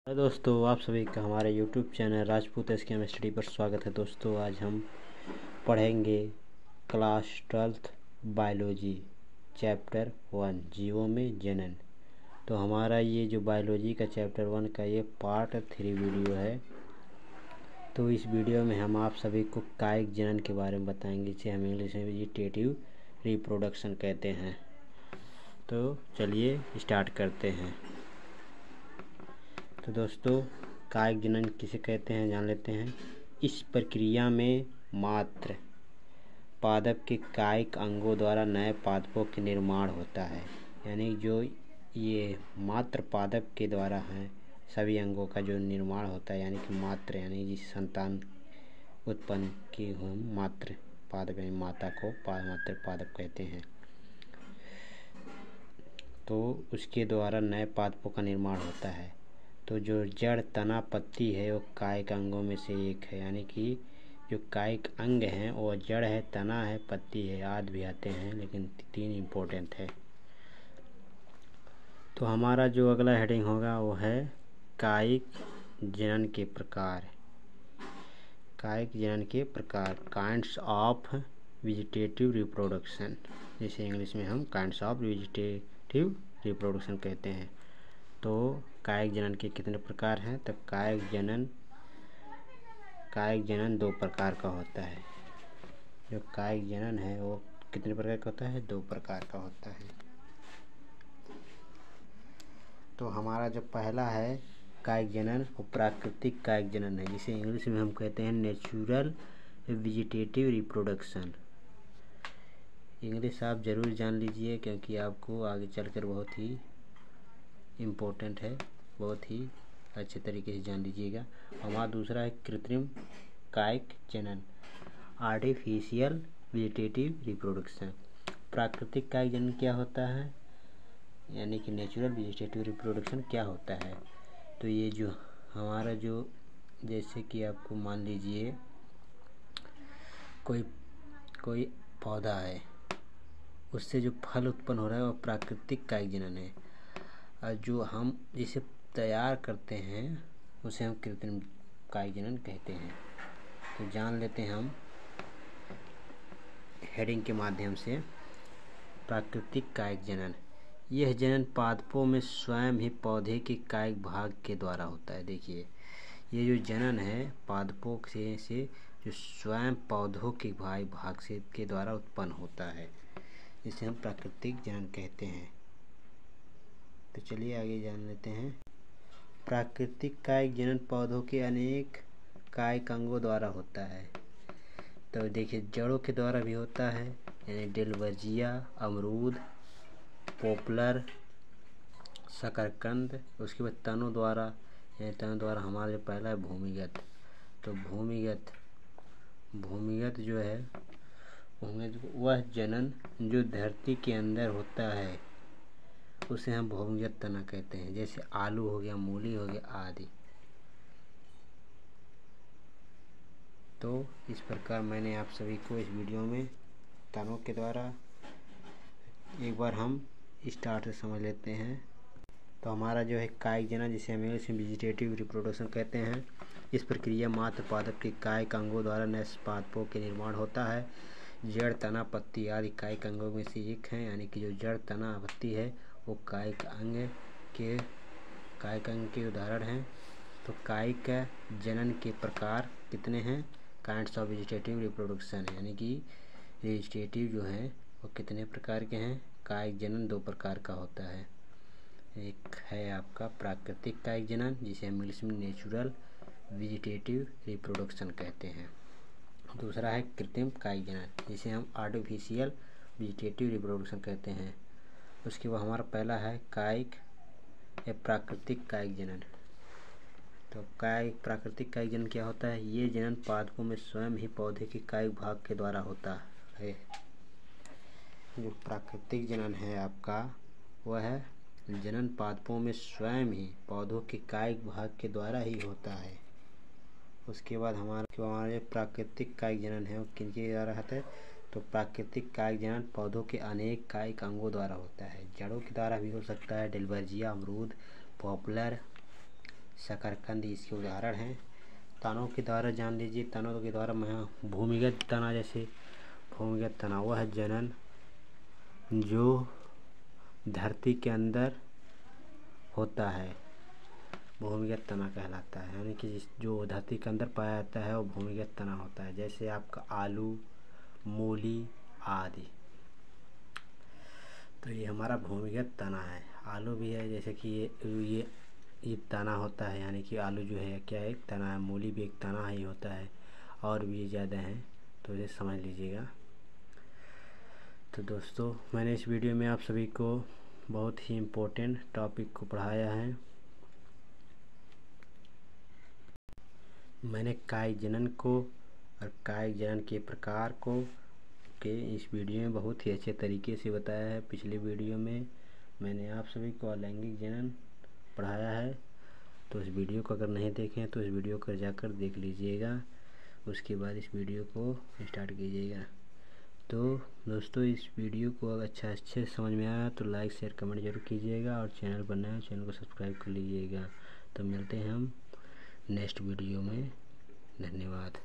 Hello दोस्तों, आप सभी का हमारे यूट्यूब चैनल राजपूत एस के स्टडी पर स्वागत है। दोस्तों, आज हम पढ़ेंगे क्लास 12th बायोलॉजी चैप्टर 1 जीवों में जनन। तो हमारा ये जो बायोलॉजी का चैप्टर 1 का ये पार्ट 3 वीडियो है। तो इस वीडियो में हम आप सभी को कायिक जनन के बारे में बताएंगे, जिसे हम इंग्लिश में वेजिटेटिव रिप्रोडक्शन कहते हैं। तो चलिए स्टार्ट करते हैं। तो दोस्तों, कायिक जनन किसे कहते हैं जान लेते हैं। इस प्रक्रिया में मात्र पादप के कायिक अंगों द्वारा नए पादपों के निर्माण होता है। यानी जो ये मात्र पादप के द्वारा हैं सभी अंगों का जो निर्माण होता है, यानी कि मात्र यानी जिस संतान उत्पन्न की हम मात्र पादप यानी माता को मात्र पादप कहते हैं। तो उसके द्वारा नए पादपों का निर्माण होता है। तो जो जड़, तना, पत्ती है वो कायिक अंगों में से एक है। यानी कि जो कायिक अंग हैं वो जड़ है, तना है, पत्ती है, आदि भी आते हैं, लेकिन 3 इम्पोर्टेंट है। तो हमारा जो अगला हेडिंग होगा वो है कायिक जनन के प्रकार। कायिक जनन के प्रकार, काइंड्स ऑफ वेजिटेटिव रिप्रोडक्शन, जिसे इंग्लिश में हम काइंड्स ऑफ वेजिटेटिव रिप्रोडक्शन कहते हैं। तो कायिक जनन के कितने प्रकार हैं? तो कायिक जनन 2 प्रकार का होता है। जो कायिक जनन है वो कितने प्रकार का होता है? 2 प्रकार का होता है। तो हमारा जो पहला है कायिक जनन वो प्राकृतिक कायिक जनन है, जिसे इंग्लिश में हम कहते हैं नेचुरल वेजिटेटिव रिप्रोडक्शन। इंग्लिश आप ज़रूर जान लीजिए, क्योंकि आपको आगे चलकर बहुत ही इम्पोर्टेंट है, बहुत ही अच्छे तरीके से जान लीजिएगा। हमारा दूसरा है कृत्रिम कायिक जनन, आर्टिफिशियल वेजिटेटिव रिप्रोडक्शन। प्राकृतिक कायिक जनन क्या होता है, यानी कि नेचुरल वेजिटेटिव रिप्रोडक्शन क्या होता है? तो ये जो हमारा जो जैसे कि आपको मान लीजिए कोई पौधा है, उससे जो फल उत्पन्न हो रहा है वो प्राकृतिक कायिक जनन है। और जो हम जिसे तैयार करते हैं उसे हम कृत्रिम कायिक जनन कहते हैं। तो जान लेते हैं हम हेडिंग के माध्यम से। प्राकृतिक कायिक जनन, यह जनन पादपों में स्वयं ही पौधे के कायिक भाग के द्वारा होता है। देखिए, ये जो जनन है पादपों से जो स्वयं पौधों के भाग से के द्वारा उत्पन्न होता है, इसे हम प्राकृतिक जनन कहते हैं। तो चलिए आगे जान लेते हैं। प्राकृतिक कायिक जनन पौधों के अनेक कायिक अंगों द्वारा होता है। तो देखिए, जड़ों के द्वारा भी होता है, यानी डेलवर्जिया, अमरूद, पॉपुलर, शकरकंद। उसके बाद तनों द्वारा, यानी तनों द्वारा हमारा जो पहला है भूमिगत। तो भूमिगत जो है वह जनन जो धरती के अंदर होता है उसे हम भूमिगत तना कहते हैं। जैसे आलू हो गया, मूली हो गया आदि। तो इस प्रकार मैंने आप सभी को इस वीडियो में तनों के द्वारा एक बार हम स्टार्ट से समझ लेते हैं। तो हमारा जो है कायिक जनन, जिसे हम इंग्लिश में वेजिटेटिव रिप्रोडक्शन कहते हैं, इस प्रक्रिया मात्र पादप के कायिक अंगों द्वारा नए पादपों के निर्माण होता है। जड़, तना, पत्ती आदि कायिक अंगों में से एक हैं। यानी कि जो जड़, तना, पत्ती है वो कायिक अंग के उदाहरण हैं। तो कायिक जनन के प्रकार कितने हैं? काइंड्स ऑफ वेजिटेटिव रिप्रोडक्शन, यानी कि वेजिटेटिव जो हैं वो कितने प्रकार के हैं? कायिक जनन 2 प्रकार का होता है। एक है आपका प्राकृतिक कायिक जनन, जिसे हम इंग्लिश में नेचुरल वेजिटेटिव रिप्रोडक्शन कहते हैं। दूसरा है कृत्रिम कायिक जनन, जिसे हम आर्टिफिशियल वेजिटेटिव रिप्रोडक्शन कहते हैं। उसके बाद हमारा पहला है प्राकृतिक कायिक जनन। तो प्राकृतिक कायिक जनन क्या होता है? ये जनन पादपों में स्वयं ही पौधे के कायिक भाग के द्वारा होता है। जो प्राकृतिक जनन है आपका वह है जनन पादपों में स्वयं ही पौधों के कायिक भाग के द्वारा ही होता है। उसके बाद हमारे प्राकृतिक कायिक जनन है वो किनके द्वारा होता है? तो प्राकृतिक कायिक जनन पौधों के अनेक कायिक अंगों द्वारा होता है। जड़ों के द्वारा भी हो सकता है, डेलवर्जिया, अमरूद, पॉपुलर, शकरकंद इसके उदाहरण हैं। तनों के द्वारा जान लीजिए, तनों के द्वारा भूमिगत तना, जैसे भूमिगत तना वह जनन जो धरती के अंदर होता है, भूमिगत तना कहलाता है। यानी कि जो धरती के अंदर पाया जाता है वो भूमिगत तना होता है। जैसे आपका आलू, मूली आदि, तो ये हमारा भूमिगत तना है। आलू भी है, जैसे कि ये तना होता है, यानी कि आलू जो है क्या एक तना है। मूली भी एक तना ही होता है, और भी ज़्यादा हैं, तो इसे समझ लीजिएगा। तो दोस्तों, मैंने इस वीडियो में आप सभी को बहुत ही इम्पोर्टेंट टॉपिक को पढ़ाया है। मैंने कायिक जनन को और कायिक जनन के प्रकार को इस वीडियो में बहुत ही अच्छे तरीके से बताया है। पिछले वीडियो में मैंने आप सभी को अलैंगिक जनन पढ़ाया है, तो इस वीडियो को अगर नहीं देखें तो इस वीडियो को जाकर देख लीजिएगा, उसके बाद इस वीडियो को स्टार्ट कीजिएगा। तो दोस्तों, इस वीडियो को अगर अच्छे से समझ में आया तो लाइक शेयर कमेंट जरूर कीजिएगा, और चैनल पर नए हैं चैनल को सब्सक्राइब कर लीजिएगा। तो मिलते हैं हम नेक्स्ट वीडियो में। धन्यवाद।